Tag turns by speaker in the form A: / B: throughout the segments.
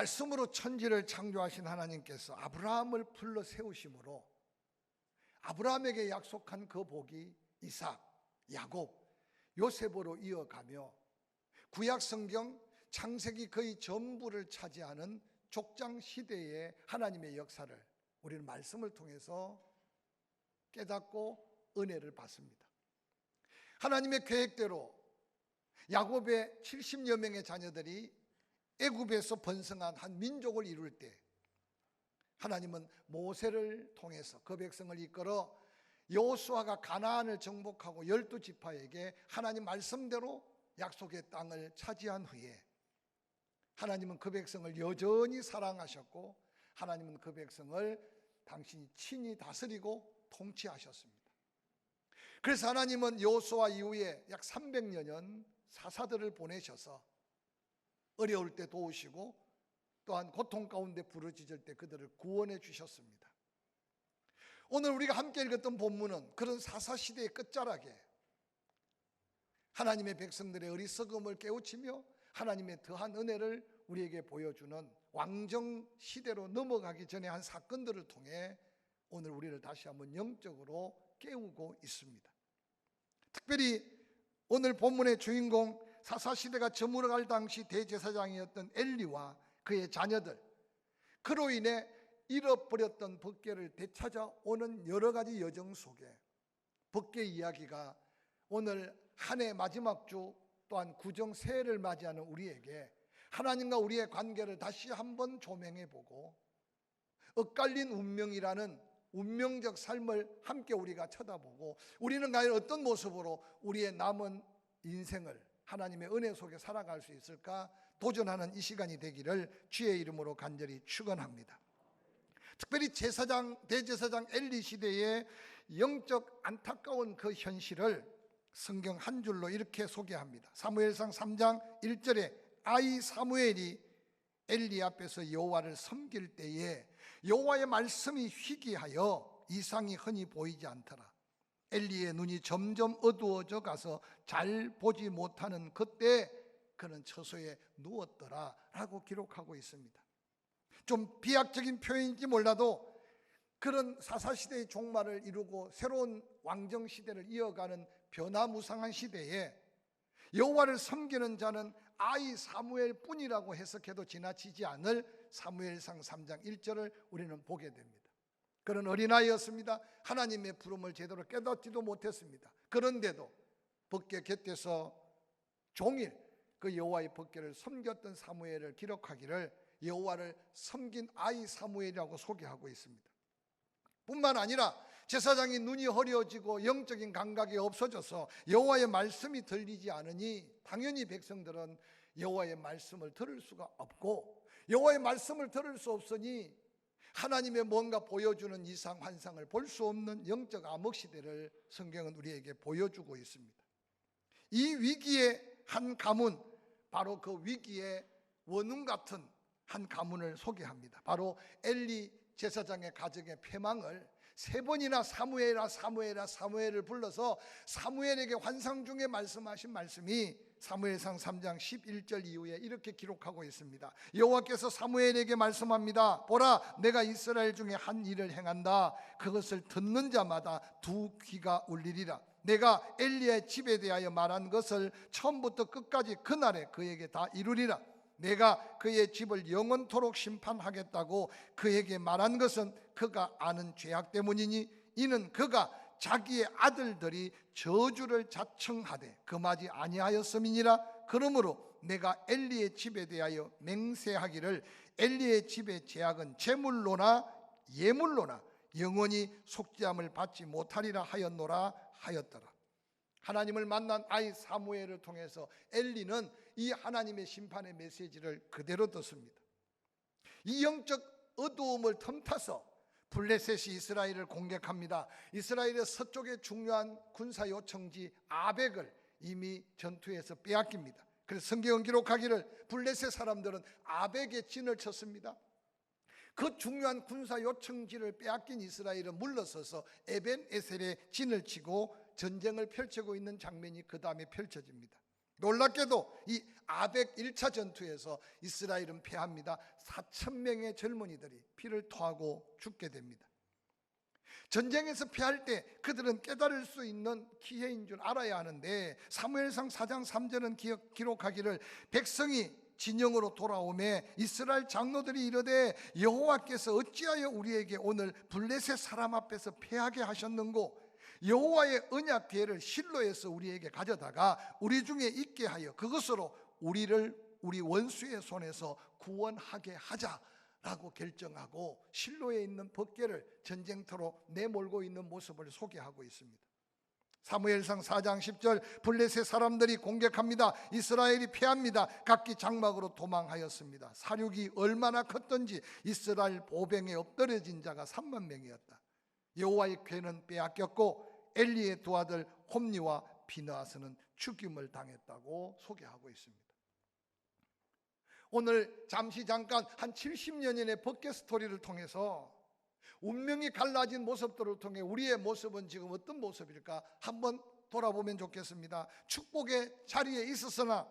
A: 말씀으로 천지를 창조하신 하나님께서 아브라함을 불러 세우심으로 아브라함에게 약속한 그 복이 이삭, 야곱, 요셉으로 이어가며 구약성경 창세기 거의 전부를 차지하는 족장 시대의 하나님의 역사를 우리는 말씀을 통해서 깨닫고 은혜를 받습니다. 하나님의 계획대로 야곱의 70여 명의 자녀들이 애굽에서 번성한 한 민족을 이룰 때 하나님은 모세를 통해서 그 백성을 이끌어 여호수아가 가나안을 정복하고 12지파에게 하나님 말씀대로 약속의 땅을 차지한 후에 하나님은 그 백성을 여전히 사랑하셨고 하나님은 그 백성을 당신이 친히 다스리고 통치하셨습니다. 그래서 하나님은 여호수아 이후에 약 300여년 사사들을 보내셔서 어려울 때 도우시고 또한 고통 가운데 부르짖을 때 그들을 구원해 주셨습니다. 오늘 우리가 함께 읽었던 본문은 그런 사사시대의 끝자락에 하나님의 백성들의 어리석음을 깨우치며 하나님의 더한 은혜를 우리에게 보여주는 왕정시대로 넘어가기 전에 한 사건들을 통해 오늘 우리를 다시 한번 영적으로 깨우고 있습니다. 특별히 오늘 본문의 주인공 사사시대가 저물어갈 당시 대제사장이었던 엘리와 그의 자녀들, 그로 인해 잃어버렸던 법궤를 되찾아오는 여러 가지 여정 속에 법궤 이야기가 오늘 한 해 마지막 주 또한 구정 새해를 맞이하는 우리에게 하나님과 우리의 관계를 다시 한번 조명해보고 엇갈린 운명이라는 운명적 삶을 함께 우리가 쳐다보고 우리는 과연 어떤 모습으로 우리의 남은 인생을 하나님의 은혜 속에 살아갈 수 있을까 도전하는 이 시간이 되기를 주의 이름으로 간절히 축원합니다. 특별히 대제사장 엘리 시대의 영적 안타까운 그 현실을 성경 한 줄로 이렇게 소개합니다. 사무엘상 3장 1절에 아이 사무엘이 엘리 앞에서 여호와를 섬길 때에 여호와의 말씀이 희귀하여 이상이 흔히 보이지 않더라. 엘리의 눈이 점점 어두워져 가서 잘 보지 못하는 그때 그는 처소에 누웠더라 라고 기록하고 있습니다. 좀 비약적인 표현인지 몰라도 그런 사사시대의 종말을 이루고 새로운 왕정시대를 이어가는 변화무쌍한 시대에 여호와를 섬기는 자는 아이 사무엘 뿐이라고 해석해도 지나치지 않을 사무엘상 3장 1절을 우리는 보게 됩니다. 그런 어린아이였습니다. 하나님의 부름을 제대로 깨닫지도 못했습니다. 그런데도 법궤 곁에서 종일 그 여호와의 법궤를 섬겼던 사무엘을 기록하기를 여호와를 섬긴 아이 사무엘이라고 소개하고 있습니다. 뿐만 아니라 제사장이 눈이 흐려지고 영적인 감각이 없어져서 여호와의 말씀이 들리지 않으니 당연히 백성들은 여호와의 말씀을 들을 수가 없고 여호와의 말씀을 들을 수 없으니 하나님의 뭔가 보여주는 이상 환상을 볼 수 없는 영적 암흑 시대를 성경은 우리에게 보여주고 있습니다. 이 위기의 한 가문, 바로 그 위기의 원흉 같은 한 가문을 소개합니다. 바로 엘리 제사장의 가정의 패망을 세 번이나 사무엘을 불러서 사무엘에게 환상 중에 말씀하신 말씀이 사무엘상 3장 11절 이후에 이렇게 기록하고 있습니다. 여호와께서 사무엘에게 말씀합니다. 보라, 내가 이스라엘 중에 한 일을 행한다. 그것을 듣는 자마다 두 귀가 울리리라. 내가 엘리의 집에 대하여 말한 것을 처음부터 끝까지 그날에 그에게 다 이루리라. 내가 그의 집을 영원토록 심판하겠다고 그에게 말한 것은 그가 아는 죄악 때문이니 이는 그가 자기의 아들들이 저주를 자청하되 금하지 아니하였음이니라. 그러므로 내가 엘리의 집에 대하여 맹세하기를 엘리의 집의 죄악은 제물로나 예물로나 영원히 속죄함을 받지 못하리라 하였노라 하였더라. 하나님을 만난 아이 사무엘을 통해서 엘리는 이 하나님의 심판의 메시지를 그대로 듣습니다. 이 영적 어두움을 틈타서 블레셋이 이스라엘을 공격합니다. 이스라엘의 서쪽의 중요한 군사 요청지 아벡을 이미 전투에서 빼앗깁니다. 그래서 성경은 기록하기를 블레셋 사람들은 아벡에 진을 쳤습니다. 그 중요한 군사 요청지를 빼앗긴 이스라엘은 물러서서 에벤에셀에 진을 치고 전쟁을 펼치고 있는 장면이 그 다음에 펼쳐집니다. 놀랍게도 이 아벡 1차 전투에서 이스라엘은 패합니다. 4,000명의 젊은이들이 피를 토하고 죽게 됩니다. 전쟁에서 패할 때 그들은 깨달을 수 있는 기회인 줄 알아야 하는데 사무엘상 4장 3절은 기록하기를 백성이 진영으로 돌아오매 이스라엘 장로들이 이르되 여호와께서 어찌하여 우리에게 오늘 블레셋 사람 앞에서 패하게 하셨는고 여호와의 언약궤를 실로에서 우리에게 가져다가 우리 중에 있게 하여 그것으로 우리를 우리 원수의 손에서 구원하게 하자라고 결정하고 실로에 있는 법궤를 전쟁터로 내몰고 있는 모습을 소개하고 있습니다. 사무엘상 4장 10절 블레셋 사람들이 공격합니다. 이스라엘이 패합니다. 각기 장막으로 도망하였습니다. 사륙이 얼마나 컸던지 이스라엘 보병에 엎드려진 자가 3만 명이었다. 여호와의 궤는 빼앗겼고 엘리의 두 아들 홈니와 비느하스는 죽임을 당했다고 소개하고 있습니다. 오늘 잠깐 한 70년의 법궤 스토리를 통해서 운명이 갈라진 모습들을 통해 우리의 모습은 지금 어떤 모습일까 한번 돌아보면 좋겠습니다. 축복의 자리에 있었으나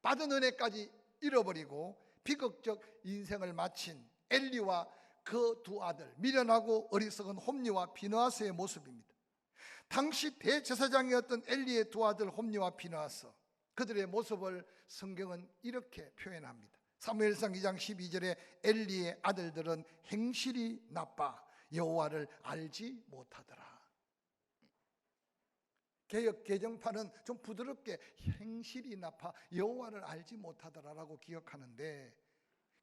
A: 받은 은혜까지 잃어버리고 비극적 인생을 마친 엘리와 그 두 아들, 미련하고 어리석은 홈니와 비느하스의 모습입니다. 당시 대제사장이었던 엘리의 두 아들 홈니와 비느하스, 그들의 모습을 성경은 이렇게 표현합니다. 사무엘상 2장 12절에 엘리의 아들들은 행실이 나빠 여호와를 알지 못하더라. 개역 개정판은 좀 부드럽게 행실이 나빠 여호와를 알지 못하더라라고 기억하는데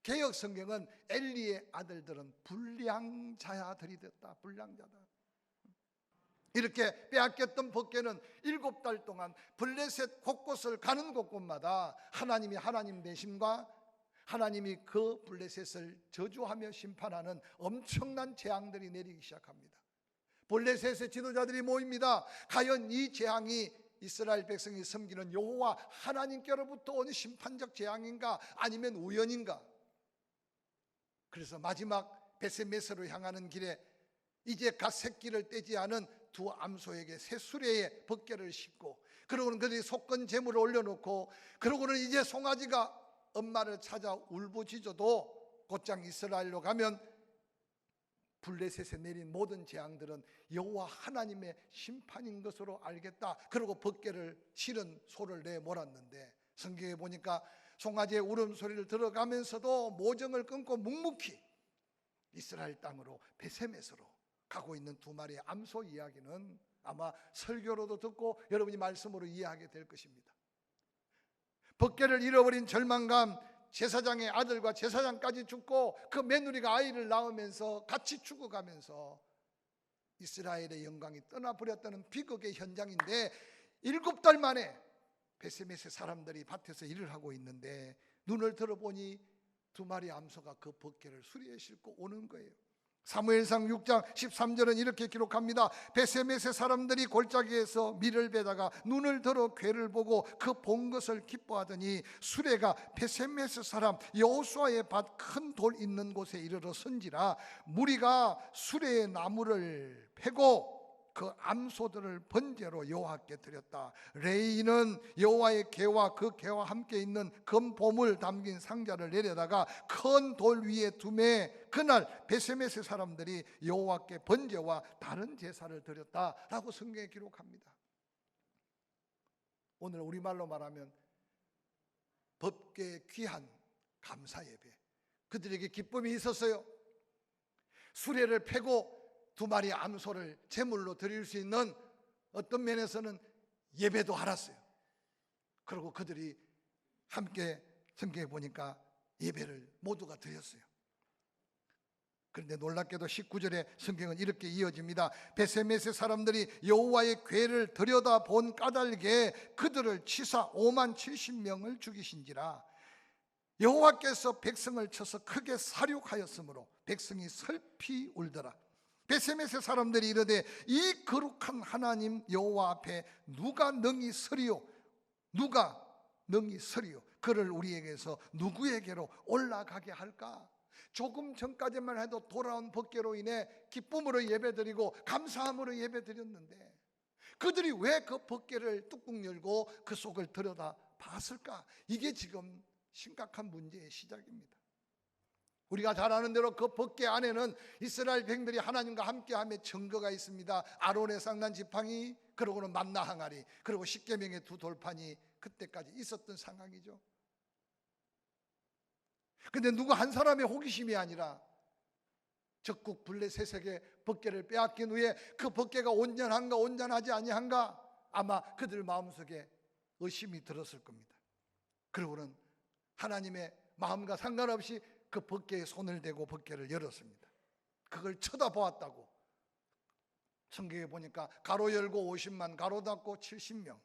A: 개역 성경은 엘리의 아들들은 불량자들이 됐다. 불량자다. 이렇게 빼앗겼던 법궤는 7달 동안 블레셋 곳곳을 가는 곳곳마다 하나님이 하나님 되심과 하나님이 그 블레셋을 저주하며 심판하는 엄청난 재앙들이 내리기 시작합니다. 블레셋의 지도자들이 모입니다. 과연 이 재앙이 이스라엘 백성이 섬기는 여호와 하나님께로부터 온 심판적 재앙인가 아니면 우연인가? 그래서 마지막 베세메스로 향하는 길에 이제 갓 새끼를 떼지 않은 두 암소에게 새 수레에 법궤를 싣고 그러고는 그들이 속건 제물을 올려놓고 그러고는 이제 송아지가 엄마를 찾아 울부짖어도 곧장 이스라엘로 가면 블레셋에 내린 모든 재앙들은 여호와 하나님의 심판인 것으로 알겠다. 그리고 법궤를 실은 소를 내몰았는데 성경에 보니까 송아지의 울음소리를 들어가면서도 모정을 끊고 묵묵히 이스라엘 땅으로 베세메스로 가고 있는 두 마리의 암소 이야기는 아마 설교로도 듣고 여러분이 말씀으로 이해하게 될 것입니다. 법궤를 잃어버린 절망감, 제사장의 아들과 제사장까지 죽고 그 며느리가 아이를 낳으면서 같이 죽어가면서 이스라엘의 영광이 떠나버렸다는 비극의 현장인데 7달 만에 베세메스 사람들이 밭에서 일을 하고 있는데 눈을 들어보니 두 마리 암소가 그 법궤를 수리에 싣고 오는 거예요. 사무엘상 6장 13절은 이렇게 기록합니다. 베세메스 사람들이 골짜기에서 밀을 베다가 눈을 들어 궤를 보고 그 본 것을 기뻐하더니 수레가 베세메스 사람 여호수아의 밭 큰 돌 있는 곳에 이르러 선지라 무리가 수레의 나무를 패고 그 암소들을 번제로 여호와께 드렸다. 레이는 여호와의 궤와 그 궤와 함께 있는 금보물 담긴 상자를 내려다가 큰 돌 위에 두매 그날 베세메스 사람들이 여호와께 번제와 다른 제사를 드렸다라고 성경에 기록합니다. 오늘 우리말로 말하면 법궤 귀한 감사 예배, 그들에게 기쁨이 있었어요. 수레를 패고 두 마리 암소를 제물로 드릴 수 있는 어떤 면에서는 예배도 알았어요. 그리고 그들이 함께 성경에 보니까 예배를 모두가 드렸어요. 그런데 놀랍게도 19절에 성경은 이렇게 이어집니다. 베세메스 사람들이 여호와의 궤를 들여다본 까닭에 그들을 치사 5만 70명을 죽이신지라. 여호와께서 백성을 쳐서 크게 사륙하였으므로 백성이 슬피 울더라. 베세메스 사람들이 이르되 이 거룩한 하나님 여호와 앞에 누가 능히 서리요? 누가 능히 서리요 그를 우리에게서 누구에게로 올라가게 할까? 조금 전까지만 해도 돌아온 법궤로 인해 기쁨으로 예배드리고 감사함으로 예배드렸는데 그들이 왜 그 법궤를 뚜껑 열고 그 속을 들여다 봤을까? 이게 지금 심각한 문제의 시작입니다. 우리가 잘 아는 대로 그 법궤 안에는 이스라엘 백성들이 하나님과 함께함의 증거가 있습니다. 아론의 쌍난 지팡이, 그러고는 만나 항아리, 그리고 십계명의 두 돌판이 그때까지 있었던 상황이죠. 근데 누구 한 사람의 호기심이 아니라 적국 블레셋에게 법궤를 빼앗긴 후에 그 법궤가 온전한가 온전하지 아니한가 아마 그들 마음속에 의심이 들었을 겁니다. 그러고는 하나님의 마음과 상관없이 그 법궤에 손을 대고 법궤를 열었습니다. 그걸 쳐다보았다고 성경에 보니까 가로 열고 50만, 가로 닫고 70명.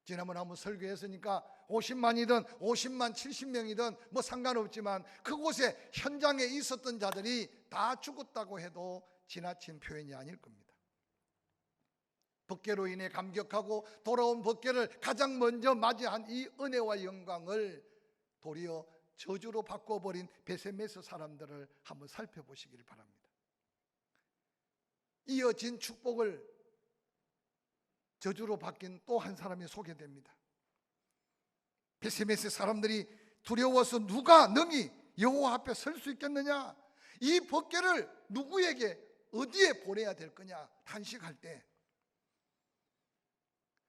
A: 지난번에 한번 설교했으니까 50만이든 50만 70명이든 뭐 상관없지만 그곳에 현장에 있었던 자들이 다 죽었다고 해도 지나친 표현이 아닐 겁니다. 법궤로 인해 감격하고 돌아온 법궤를 가장 먼저 맞이한 이 은혜와 영광을 도리어 저주로 바꿔버린 베세메스 사람들을 한번 살펴보시기를 바랍니다. 이어진 축복을 저주로 바뀐 또 한 사람이 소개됩니다. 베세메스 사람들이 두려워서 누가 능히 여호와 앞에 설 수 있겠느냐, 이 법궤를 누구에게 어디에 보내야 될 거냐 탄식할 때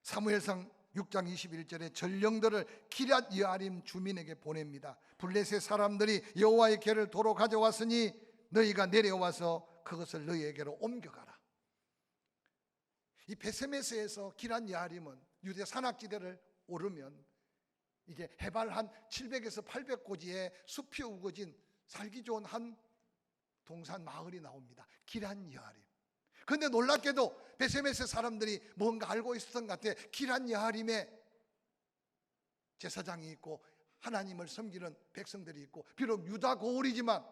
A: 사무엘상 6장 21절에 전령들을 기럇 여아림 주민에게 보냅니다. 블레셋 사람들이 여호와의 궤를 도로 가져왔으니 너희가 내려와서 그것을 너희에게로 옮겨가라. 이 베세메스에서 기럇 여아림은 유대 산악지대를 오르면 이게 해발 한 700에서 800고지의 숲이 우거진 살기 좋은 한 동산 마을이 나옵니다. 기럇 여아림. 그런데 놀랍게도 베세메스 사람들이 뭔가 알고 있었던 것 같아. 기럇 여아림에 제사장이 있고 하나님을 섬기는 백성들이 있고 비록 유다 고을이지만,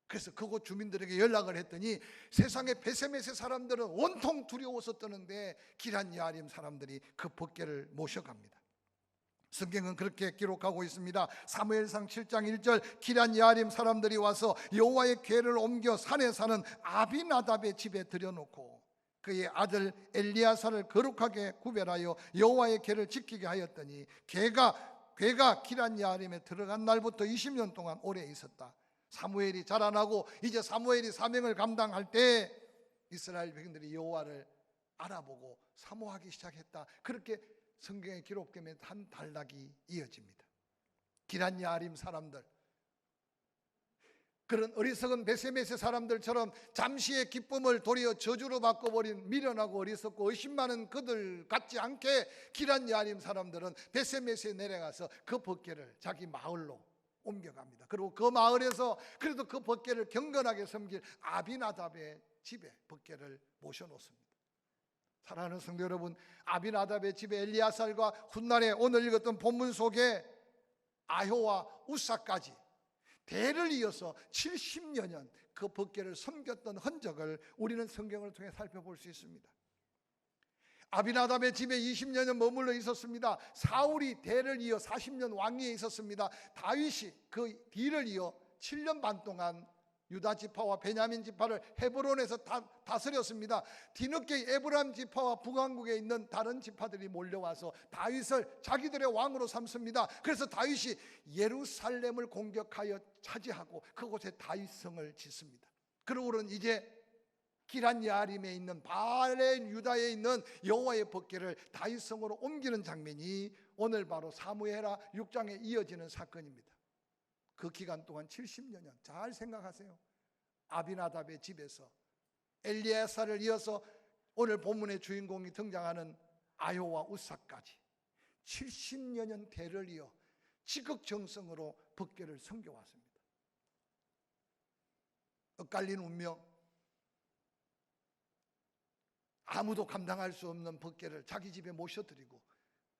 A: 그래서 그곳 주민들에게 연락을 했더니 세상에 베세메스 사람들은 온통 두려워서 떠는데 기럇 여아림 사람들이 그 법궤를 모셔갑니다. 성경은 그렇게 기록하고 있습니다. 사무엘상 7장 1절 기럇 여아림 사람들이 와서 여호와의 궤를 옮겨 산에 사는 아비나답의 집에 들여놓고 그의 아들 엘리야사를 거룩하게 구별하여 여호와의 궤를 지키게 하였더니 궤가 기럇 여아림에 들어간 날부터 20년 동안 오래 있었다. 사무엘이 자라나고 이제 사무엘이 사명을 감당할 때 이스라엘 백성들이 여호와를 알아보고 사모하기 시작했다. 그렇게 성경에 기록되면 한 단락이 이어집니다. 기럇 여아림 사람들, 그런 어리석은 베세메스 사람들처럼 잠시의 기쁨을 도리어 저주로 바꿔버린 미련하고 어리석고 의심 많은 그들 같지 않게 기럇 여아림 사람들은 베세메스에 내려가서 그 법궤를 자기 마을로 옮겨갑니다. 그리고 그 마을에서 그래도 그 법궤를 경건하게 섬길 아비나답의 집에 법궤를 모셔놓습니다. 사랑하는 성도 여러분, 아비나답의 집에 엘리야살과 훗날에 오늘 읽었던 본문 속에 아효와 우사까지 대를 이어서 70여 년 그 법궤를 섬겼던 흔적을 우리는 성경을 통해 살펴볼 수 있습니다. 아비나답의 집에 20여 년 머물러 있었습니다. 사울이 대를 이어 40년 왕위에 있었습니다. 다윗이 그 뒤를 이어 7년 반 동안 유다 지파와 베냐민 지파를 헤브론에서 다스렸습니다. 뒤늦게 에브라임 지파와 북왕국에 있는 다른 지파들이 몰려와서 다윗을 자기들의 왕으로 삼습니다. 그래서 다윗이 예루살렘을 공격하여 차지하고 그곳에 다윗성을 짓습니다. 그러고는 이제 기럇 여아림에 있는 바알의 유다에 있는 여호와의 법궤를 다윗성으로 옮기는 장면이 오늘 바로 사무엘하 6장에 이어지는 사건입니다. 그 기간 동안 70여 년, 잘 생각하세요. 아비나답의 집에서 엘리야사를 이어서 오늘 본문의 주인공이 등장하는 아효와 우사까지 70여 년 대를 이어 지극정성으로 법궤를 섬겨왔습니다. 엇갈린 운명, 아무도 감당할 수 없는 법궤를 자기 집에 모셔드리고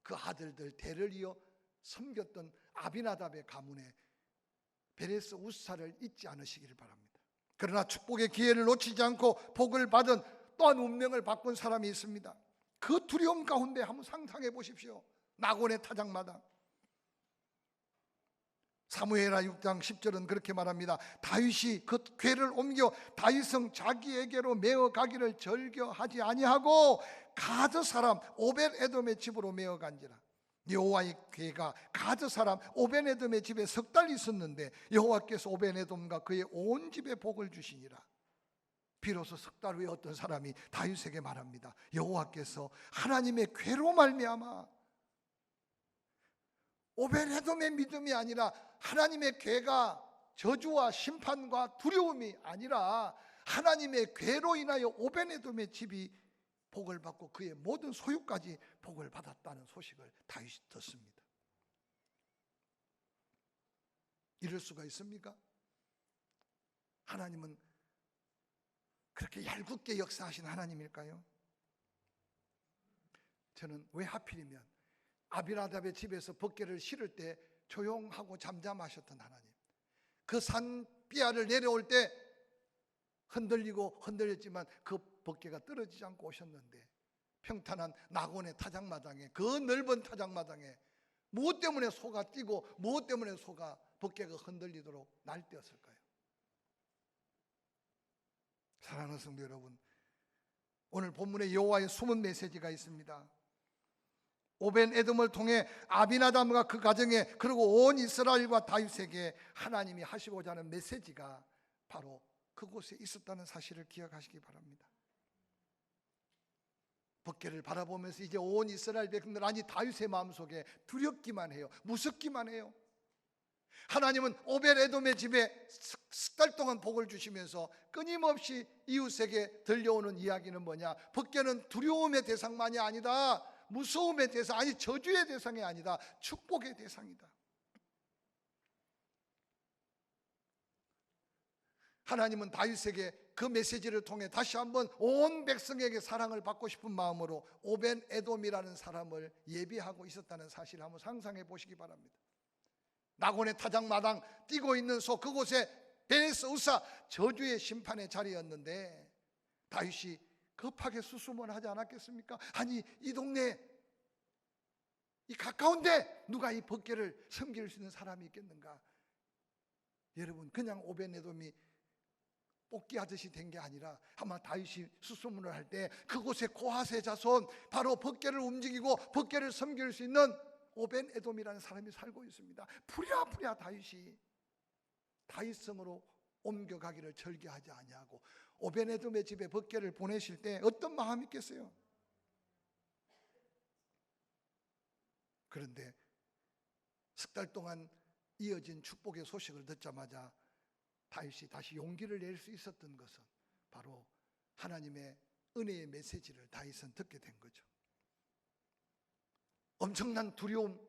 A: 그 아들들 대를 이어 섬겼던 아비나답의 가문에 베레스 우사를 잊지 않으시기를 바랍니다. 그러나 축복의 기회를 놓치지 않고 복을 받은 또한 운명을 바꾼 사람이 있습니다. 그 두려움 가운데 한번 상상해 보십시오. 낙원의 타작마당. 사무엘하 6장 10절은 그렇게 말합니다. 다윗이 그 궤를 옮겨 다윗성 자기에게로 메어 가기를 절겨하지 아니하고 가드 사람 오벳에돔의 집으로 메어 간지라. 여호와의 궤가 가드 사람 오벳에돔의 집에 석 달 있었는데 여호와께서 오벳에돔과 그의 온 집에 복을 주시니라. 비로소 석 달 후에 어떤 사람이 다윗에게 말합니다. 여호와께서 하나님의 궤로 말미암아, 오벳에돔의 믿음이 아니라 하나님의 궤가 저주와 심판과 두려움이 아니라 하나님의 궤로 인하여 오벳에돔의 집이 복을 받고 그의 모든 소유까지 복을 받았다는 소식을 다윗이 듣습니다. 이럴 수가 있습니까? 하나님은 그렇게 얄궂게 역사하신 하나님일까요? 저는 왜 하필이면 아비나답의 집에서 법궤를 실을 때 조용하고 잠잠하셨던 하나님, 그 산 삐아를 내려올 때 흔들리고 흔들렸지만 그 법궤가 떨어지지 않고 오셨는데 평탄한 낙원의 타작마당에, 그 넓은 타작마당에 무엇 때문에 소가 뛰고 무엇 때문에 소가 법궤가 흔들리도록 날뛰었을까요? 사랑하는 성도 여러분, 오늘 본문에 여호와의 숨은 메시지가 있습니다. 오벤에돔을 통해 아비나답과 그 가정에, 그리고 온 이스라엘과 다윗에게 하나님이 하시고자 하는 메시지가 바로 그곳에 있었다는 사실을 기억하시기 바랍니다. 법궤를 바라보면서 이제 온 이스라엘 백성들, 아니 다윗의 마음속에 두렵기만 해요. 무섭기만 해요. 하나님은 오벳에돔의 집에 석 달 동안 복을 주시면서 끊임없이 이웃에게 들려오는 이야기는 뭐냐? 법궤는 두려움의 대상만이 아니다, 무서움의 대상, 아니 저주의 대상이 아니다, 축복의 대상이다. 하나님은 다윗에게 그 메시지를 통해 다시 한번 온 백성에게 사랑을 받고 싶은 마음으로 오벳에돔이라는 사람을 예비하고 있었다는 사실을 한번 상상해 보시기 바랍니다. 낙원의 타작마당 뛰고 있는 소, 그곳에 베네스 우사, 저주의 심판의 자리였는데 다윗이 급하게 수수문하지 않았겠습니까? 아니 이 동네, 이 가까운데 누가 이 법궤를 섬길 수 있는 사람이 있겠는가? 여러분, 그냥 오벳에돔이 뽑기하듯이 된 게 아니라 아마 다윗이 수소문을 할 때 그곳에 고하세 자손, 바로 법궤를 움직이고 법궤를 섬길 수 있는 오벳에돔이라는 사람이 살고 있습니다. 부랴부랴 다윗이 다윗성으로 옮겨가기를 절개하지 아니하고 오벳에돔의 집에 법궤를 보내실 때 어떤 마음이 있겠어요? 그런데 석 달 동안 이어진 축복의 소식을 듣자마자 다윗이 다시 용기를 낼 수 있었던 것은 바로 하나님의 은혜의 메시지를 다윗은 듣게 된 거죠. 엄청난 두려움,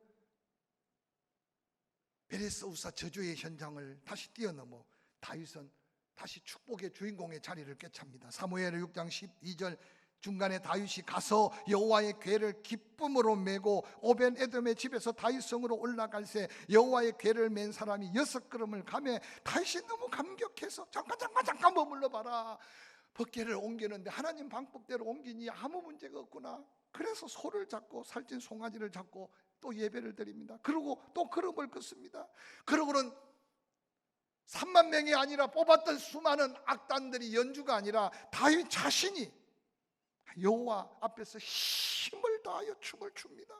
A: 베레스 우사 저주의 현장을 다시 뛰어넘어 다윗은 다시 축복의 주인공의 자리를 꿰찹니다. 사무엘 6장 12절 중간에 다윗이 가서 여호와의 궤를 기쁨으로 메고 오벤에돔의 집에서 다윗성으로 올라갈새 여호와의 궤를 맨 사람이 6걸음을 가매 다윗이 너무 감격해서 잠깐 머물러 봐라. 법궤를 옮기는데 하나님 방법대로 옮기니 아무 문제가 없구나. 그래서 소를 잡고 살찐 송아지를 잡고 또 예배를 드립니다. 그리고 또 걸음을 긋습니다. 그러고는 3만 명이 아니라 뽑았던 수많은 악단들이 연주가 아니라 다윗 자신이 여호와 앞에서 힘을 다하여 춤을 춥니다.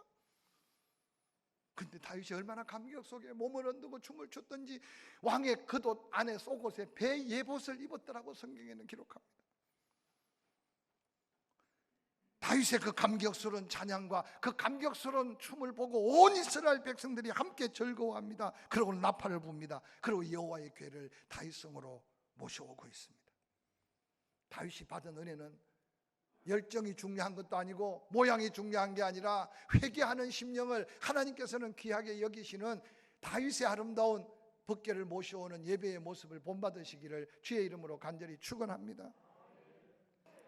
A: 근데 다윗이 얼마나 감격 속에 몸을 흔들고 춤을 췄던지 왕의 겉옷 안에 속옷에 배 예봇을 입었더라고 성경에는 기록합니다. 다윗의 그 감격스러운 찬양과 그 감격스러운 춤을 보고 온 이스라엘 백성들이 함께 즐거워합니다. 그리고 나팔을 붑니다. 그리고 여호와의 궤를 다윗성으로 모셔오고 있습니다. 다윗이 받은 은혜는 열정이 중요한 것도 아니고 모양이 중요한 게 아니라 회개하는 심령을 하나님께서는 귀하게 여기시는 다윗의 아름다운 법궤를 모셔오는 예배의 모습을 본받으시기를 주의 이름으로 간절히 축원합니다.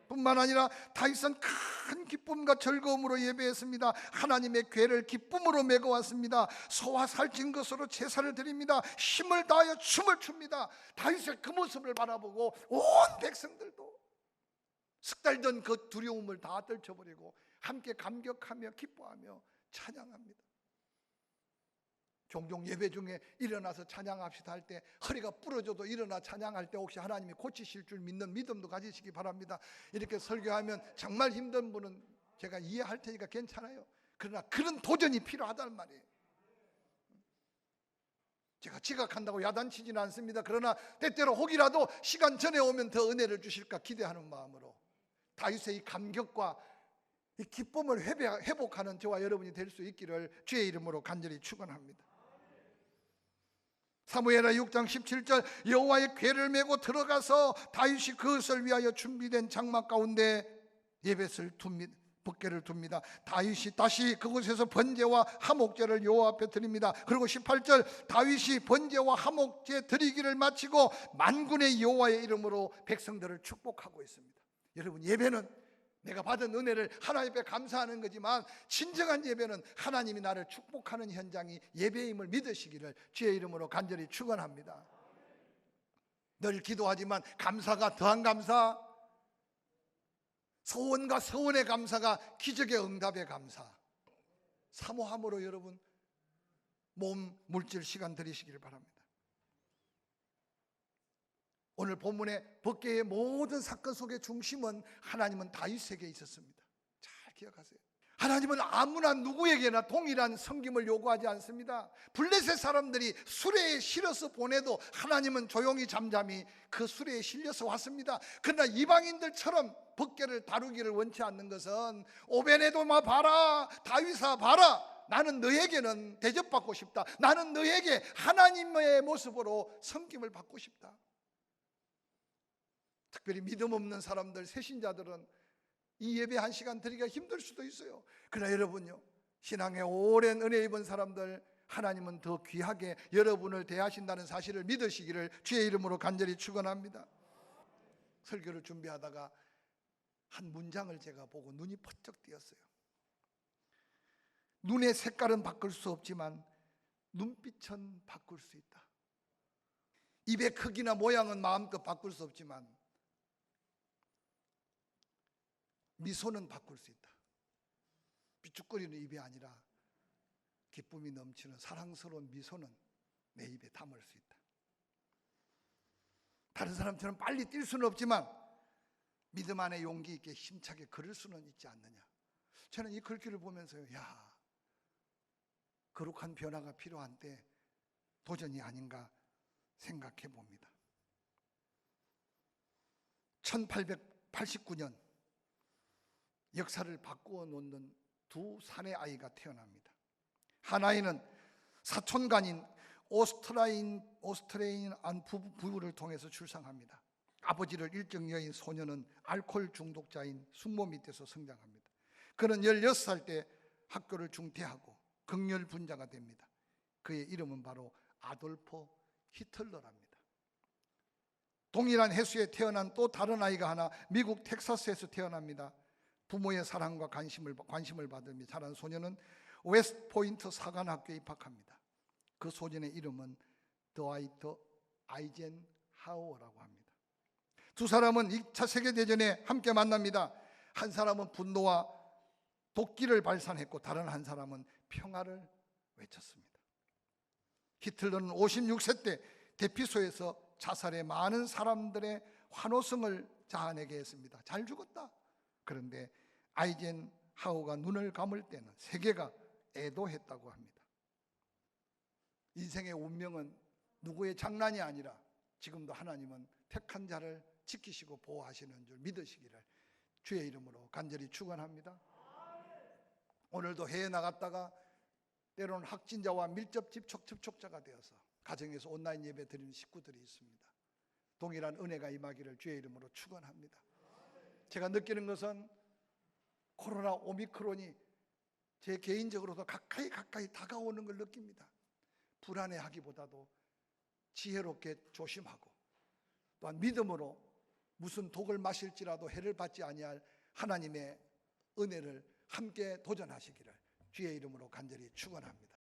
A: 뿐만 아니라 다윗은 큰 기쁨과 즐거움으로 예배했습니다. 하나님의 궤를 기쁨으로 메고 왔습니다. 소와 살찐 것으로 제사를 드립니다. 힘을 다하여 춤을 춥니다. 다윗의 그 모습을 바라보고 온 백성들도 석 달 전 그 두려움을 다 떨쳐버리고 함께 감격하며 기뻐하며 찬양합니다. 종종 예배 중에 일어나서 찬양합시다 할 때 허리가 부러져도 일어나 찬양할 때 혹시 하나님이 고치실 줄 믿는 믿음도 가지시기 바랍니다. 이렇게 설교하면 정말 힘든 분은 제가 이해할 테니까 괜찮아요. 그러나 그런 도전이 필요하단 말이에요. 제가 지각한다고 야단치지는 않습니다. 그러나 때때로 혹이라도 시간 전에 오면 더 은혜를 주실까 기대하는 마음으로 다윗의 이 감격과 이 기쁨을 회복하는 저와 여러분이 될 수 있기를 주의 이름으로 간절히 축원합니다. 사무엘하 6장 17절 여호와의 궤를 메고 들어가서 다윗이 그것을 위하여 준비된 장막 가운데 예뱃을 둡니다. 법궤를 둡니다. 다윗이 다시 그곳에서 번제와 화목제를 여호와 앞에 드립니다. 그리고 18절 다윗이 번제와 화목제 드리기를 마치고 만군의 여호와의 이름으로 백성들을 축복하고 있습니다. 여러분, 예배는 내가 받은 은혜를 하나님 앞에 감사하는 거지만 진정한 예배는 하나님이 나를 축복하는 현장이 예배임을 믿으시기를 주의 이름으로 간절히 축원합니다. 늘 기도하지만 감사가 더한 감사, 소원과 서원의 감사가 기적의 응답의 감사, 사모함으로 여러분 몸 물질 시간 들이시기를 바랍니다. 오늘 본문의 법궤의 모든 사건 속의 중심은 하나님은 다윗에게 있었습니다. 잘 기억하세요. 하나님은 아무나 누구에게나 동일한 섬김을 요구하지 않습니다. 블레셋 사람들이 수레에 실어서 보내도 하나님은 조용히 잠잠히 그 수레에 실려서 왔습니다. 그러나 이방인들처럼 법궤를 다루기를 원치 않는 것은 오베네도마 봐라, 다윗아 봐라, 나는 너에게는 대접받고 싶다. 나는 너에게 하나님의 모습으로 섬김을 받고 싶다. 특별히 믿음 없는 사람들, 새신자들은 이 예배 한 시간 드리기가 힘들 수도 있어요. 그러나 여러분요, 신앙에 오랜 은혜 입은 사람들, 하나님은 더 귀하게 여러분을 대하신다는 사실을 믿으시기를 주의 이름으로 간절히 축원합니다. 설교를 준비하다가 한 문장을 제가 보고 눈이 번쩍 띄었어요. 눈의 색깔은 바꿀 수 없지만 눈빛은 바꿀 수 있다. 입의 크기나 모양은 마음껏 바꿀 수 없지만 미소는 바꿀 수 있다. 삐죽거리는 입이 아니라 기쁨이 넘치는 사랑스러운 미소는 내 입에 담을 수 있다. 다른 사람처럼 빨리 뛸 수는 없지만 믿음 안에 용기 있게 힘차게 걸을 수는 있지 않느냐. 저는 이 글귀를 보면서요, 야, 거룩한 변화가 필요한 때 도전이 아닌가 생각해 봅니다. 1889년 역사를 바꾸어 놓는 두 사내 아이가 태어납니다. 한 아이는 사촌간인 오스트레이안 부부를 통해서 출산합니다. 아버지를 일정 여인 소녀는 알코올 중독자인 숙모 밑에서 성장합니다. 그는 16살 때 학교를 중퇴하고 극렬 분자가 됩니다. 그의 이름은 바로 아돌프 히틀러랍니다. 동일한 해수에 태어난 또 다른 아이가 하나 미국 텍사스에서 태어납니다. 부모의 사랑과 관심을 받으며 자란 소녀는 웨스트포인트 사관학교에 입학합니다. 그 소년의 이름은 드와이트 아이젠하워라고 합니다. 두 사람은 2차 세계대전에 함께 만납니다. 한 사람은 분노와 독기를 발산했고 다른 한 사람은 평화를 외쳤습니다. 히틀러는 56세 때 대피소에서 자살해 많은 사람들의 환호성을 자아내게 했습니다. 잘 죽었다. 그런데 아이젠하워가 눈을 감을 때는 세계가 애도했다고 합니다. 인생의 운명은 누구의 장난이 아니라 지금도 하나님은 택한 자를 지키시고 보호하시는 줄 믿으시기를 주의 이름으로 간절히 축원합니다. 오늘도 해외 나갔다가 때로는 확진자와 밀접 접촉자가 되어서 가정에서 온라인 예배 드리는 식구들이 있습니다. 동일한 은혜가 임하기를 주의 이름으로 축원합니다. 제가 느끼는 것은 코로나 오미크론이 제 개인적으로도 가까이 다가오는 걸 느낍니다. 불안해하기보다도 지혜롭게 조심하고 또한 믿음으로 무슨 독을 마실지라도 해를 받지 아니할 하나님의 은혜를 함께 도전하시기를 주의 이름으로 간절히 축원합니다.